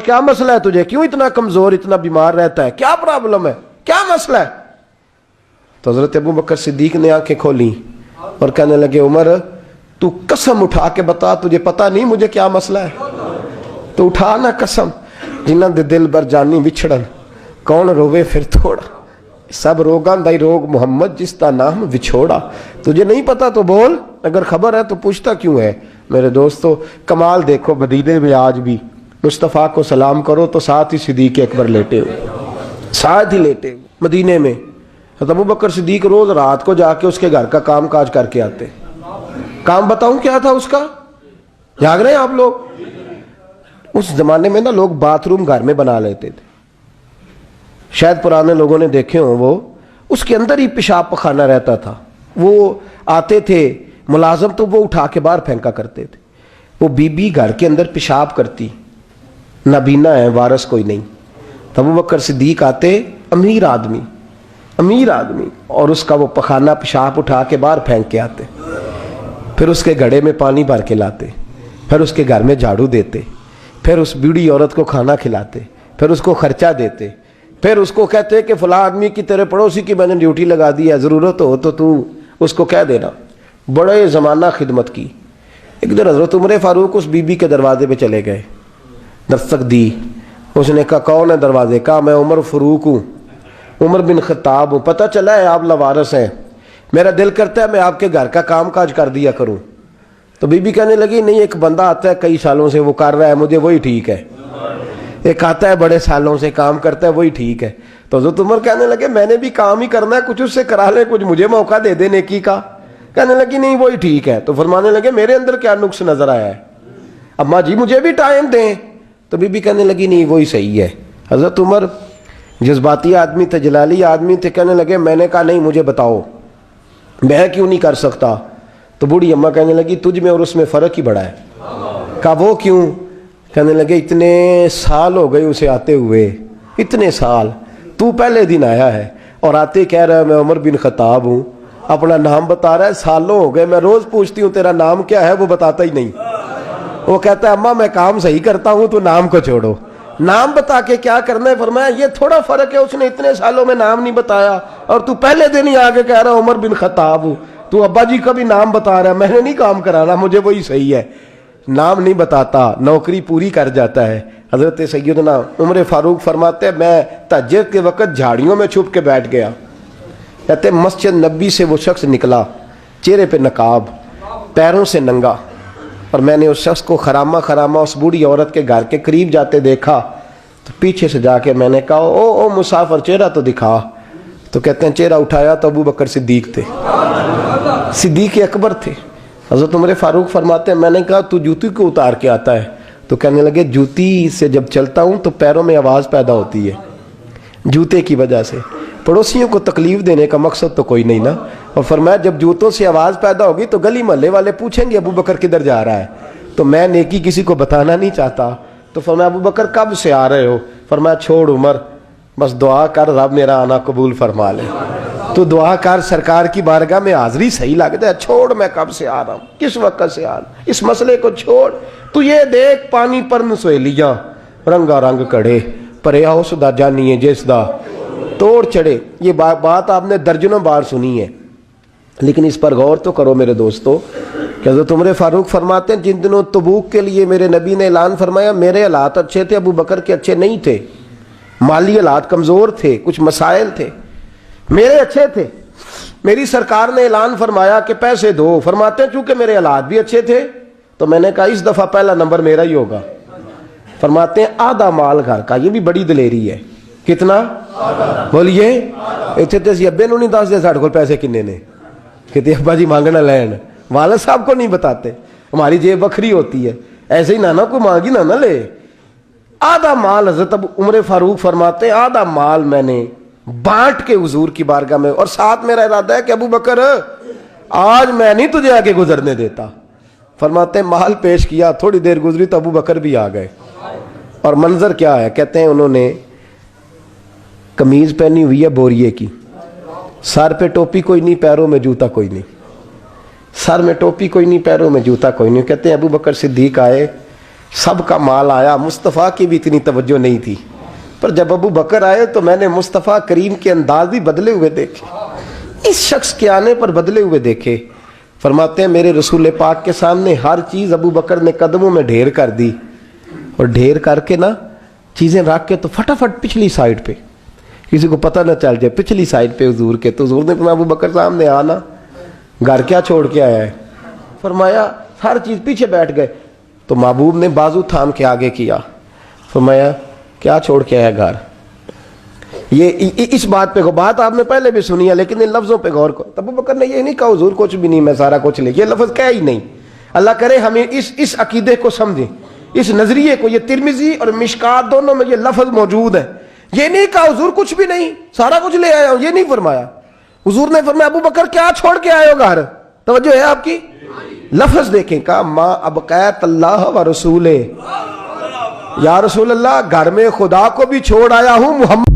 کیا مسئلہ ہے تجھے, کیوں اتنا کمزور, اتنا بیمار رہتا ہے, کیا پرابلم ہے, کیا مسئلہ ہے؟ تو حضرت ابو بکر صدیق نے آنکھیں کھولی اور کہنے لگے عمر تو قسم اٹھا کے بتا, تجھے پتا نہیں مجھے کیا مسئلہ ہے؟ تو اٹھا نا قسم, جنہاں دے دل بر جانی وچھڑن کون روے پھر تھوڑا, سب روگاں دائی روگ محمد جس کا نام وچھوڑا. تجھے نہیں پتا تو بول, اگر خبر ہے تو پوچھتا کیوں ہے؟ میرے دوستو کمال دیکھو, مدینے میں آج بھی مصطفیٰ کو سلام کرو تو ساتھ ہی صدیق اکبر لیٹے ہوئے, ساتھ ہی لیٹے ہوئے. مدینے میں ابو بکر صدیق روز رات کو جا کے اس کے گھر کا کام کاج کر کے آتے. کام بتاؤں کیا تھا اس کا, جاگ رہے ہیں آپ لوگ؟ اس زمانے میں نا لوگ باتھ روم گھر میں بنا لیتے تھے, شاید پرانے لوگوں نے دیکھے ہوں, وہ اس کے اندر ہی پیشاب پخانہ رہتا تھا. وہ آتے تھے ملازم تو وہ اٹھا کے باہر پھینکا کرتے تھے. وہ بی بی گھر کے اندر پیشاب کرتی, نابینا ہے, وارث کوئی نہیں. ابو بکر صدیق آتے, امیر آدمی, اور اس کا وہ پخانہ پیشاب اٹھا کے باہر پھینک کے آتے. پھر اس کے گھڑے میں پانی بھر کے لاتے, پھر اس کے گھر میں جھاڑو دیتے, پھر اس بوڑھی عورت کو کھانا کھلاتے, پھر اس کو خرچہ دیتے, پھر اس کو کہتے کہ فلاں آدمی کی تیرے پڑوسی کی میں نے ڈیوٹی لگا دی ہے, ضرورت ہو تو اس کو کہہ دینا. بڑے زمانہ خدمت کی. ایک دن حضرت عمر فاروق اس بی بی کے دروازے پہ چلے گئے, دستک دی. اس نے کہا کون ہے دروازے کا؟ میں عمر فاروق ہوں, عمر بن خطاب ہوں. پتہ چلا ہے آپ لوارث ہیں, میرا دل کرتا ہے میں آپ کے گھر کا کام کاج کر دیا کروں. تو بی بی کہنے لگی نہیں, ایک بندہ آتا ہے کئی سالوں سے وہ کر رہا ہے, مجھے وہی ٹھیک ہے. ایک آتا ہے بڑے سالوں سے کام کرتا ہے, وہی ٹھیک ہے. تو حضرت عمر کہنے لگے میں نے بھی کام ہی کرنا ہے, کچھ اس سے کرا لے, کچھ مجھے موقع دے دے نیکی کا. کہنے لگی نہیں وہی ٹھیک ہے. تو فرمانے لگے میرے اندر کیا نقص نظر آیا ہے, اماں جی مجھے بھی ٹائم دیں. تو بی بی کہنے لگی نہیں وہی صحیح ہے. حضرت عمر جذباتی آدمی تھے, جلالی آدمی تھے, کہنے لگے میں نے کہا نہیں مجھے بتاؤ میں کیوں نہیں کر سکتا. تو بوڑھی اماں کہنے لگی تجھ میں اور اس میں فرق ہی بڑا ہے. کہا وہ کیوں؟ کہنے لگے اتنے سال ہو گئے اسے آتے ہوئے, اتنے سال, تو پہلے دن آیا ہے اور آتے کہہ رہا ہے میں عمر بن خطاب ہوں, اپنا نام بتا رہا ہے, سالوں ہو گئے, میں روز پوچھتی ہوں تیرا نام کیا ہے, وہ بتاتا ہی نہیں. وہ کہتا ہے اماں میں کام صحیح کرتا ہوں, تو نام کو چھوڑو, نام بتا کے کیا کرنا ہے. فرمایا یہ تھوڑا فرق ہے, اس نے اتنے سالوں میں نام نہیں بتایا اور تو پہلے دن ہی آگے کہہ رہا عمر بن خطاب ہوں. تو ابا جی کا بھی نام بتا رہا ہے, میں نے نہیں کام کرانا, مجھے وہی صحیح ہے. نام نہیں بتاتا, نوکری پوری کر جاتا ہے. حضرت سیدنا عمر فاروق فرماتے ہیں میں تہجد کے وقت جھاڑیوں میں چھپ کے بیٹھ گیا. کہتے مسجد نبی سے وہ شخص نکلا, چہرے پہ نقاب, پیروں سے ننگا, اور میں نے اس شخص کو خرامہ اس بوڑھی عورت کے گھر کے قریب جاتے دیکھا. تو پیچھے سے جا کے میں نے کہا او مسافر چہرہ تو دکھا. تو کہتے ہیں چہرہ اٹھایا تو ابو بکر صدیق تھے, صدیق اکبر تھے. حضرت عمر فاروق فرماتے ہیں میں نے کہا تو جوتی کو اتار کے آتا ہے؟ تو کہنے لگے جوتی سے جب چلتا ہوں تو پیروں میں آواز پیدا ہوتی ہے, جوتے کی وجہ سے. پڑوسیوں کو تکلیف دینے کا مقصد تو کوئی نہیں نا. اور فرمایا جب جوتوں سے آواز پیدا ہوگی تو گلی محلے والے پوچھیں گے ابو بکر کدھر جا رہا ہے, تو میں نیکی کسی کو بتانا نہیں چاہتا. تو فرمایا ابو بکر کب سے آ رہے ہو؟ فرمایا چھوڑ عمر, بس دعا کر رب میرا آنا قبول فرما لے. تو دعا کر سرکار کی بارگاہ میں حاضری صحیح لگتا ہے, چھوڑ میں کب سے آ رہا ہوں, کس وقت سے آ رہا ہوں, اس مسئلے کو چھوڑ. تو یہ دیکھ پانی پر نسویلیاں رنگا رنگ کڑے, پریا اس دا جانیے جس دا توڑ چڑھے. یہ بات آپ نے درجنوں بار سنی ہے, لیکن اس پر غور تو کرو میرے دوستو. کہ حضرت عمر فاروق فرماتے ہیں جن دنوں تبوک کے لیے میرے نبی نے اعلان فرمایا میرے حالات اچھے تھے, ابو بکر کے اچھے نہیں تھے, مالی حالات کمزور تھے, کچھ مسائل تھے, میرے اچھے تھے. میری سرکار نے اعلان فرمایا کہ پیسے دو. فرماتے ہیں چونکہ میرے حالات بھی اچھے تھے تو میں نے کہا اس دفعہ پہلا نمبر میرا ہی ہوگا. فرماتے ہیں آدھا مال گھر کا, یہ بھی بڑی دلیری ہے. کتنا بولیے؟ اتنے تو اسی ابے نو نہیں دس دے ساڑھے کو پیسے کنے نے, کہتے ابا جی مانگنا لین, والد صاحب کو نہیں بتاتے, ہماری جیب بکھری ہوتی ہے, ایسے ہی نانا کو مانگی نانا لے. آدھا مال حضرت عمر فاروق فرماتے ہیں آدھا مال میں نے بانٹ کے حضور کی بارگاہ میں, اور ساتھ میرا ارادہ ہے کہ ابو بکر آج میں نہیں تجھے آگے گزرنے دیتا. فرماتے ہیں مال پیش کیا, تھوڑی دیر گزری تو ابو بکر بھی آ گئے. اور منظر کیا ہے؟ کہتے ہیں انہوں نے قمیض پہنی ہوئی ہے بوریے کی, سر پہ ٹوپی کوئی نہیں, پیروں میں جوتا کوئی نہیں, سر میں ٹوپی کوئی نہیں, پیروں میں جوتا کوئی نہیں. کہتے ہیں ابو بکر صدیق آئے, سب کا مال آیا, مصطفیٰ کی بھی اتنی توجہ نہیں تھی, پر جب ابو بکر آئے تو میں نے مصطفیٰ کریم کے انداز بھی بدلے ہوئے دیکھے, اس شخص کے آنے پر بدلے ہوئے دیکھے. فرماتے ہیں میرے رسول پاک کے سامنے ہر چیز ابو بکر نے قدموں میں ڈھیر کر دی, اور ڈھیر کر کے نا چیزیں رکھ کے تو فٹافٹ پچھلی سائڈ پہ, کسی کو پتہ نہ چل جائے, پچھلی سائڈ پہ حضور کے. تو حضور نے فرمایا ابو بکر سامنے آنا, گھر کیا چھوڑ کے آیا ہے؟ فرمایا ہر چیز پیچھے بیٹھ گئے. تو محبوب نے بازو تھام کے آگے کیا, فرمایا کیا چھوڑ کے آیا گھر؟ یہ اس بات پہ بات آپ نے پہلے بھی سنی ہے, لیکن ان لفظوں پہ غور کرو. ابو بکر نے یہ نہیں کہا حضور کچھ بھی نہیں, میں سارا کچھ لے, یہ لفظ کہا ہی نہیں. اللہ کرے ہمیں اس عقیدے کو سمجھیں, اس نظریے کو. یہ ترمذی اور مشکات دونوں میں یہ لفظ موجود ہے. یہ نہیں کہا حضور کچھ بھی نہیں, سارا کچھ لے آیا ہوں, یہ نہیں فرمایا. حضور نے فرمایا ابو بکر کیا چھوڑ کے آئے ہو گھر؟ توجہ ہے آپ کی؟ لفظ دیکھیں, کہا ما ابقیت اللہ و رسولہ, یا رسول اللہ گھر میں خدا کو بھی چھوڑ آیا ہوں, محمد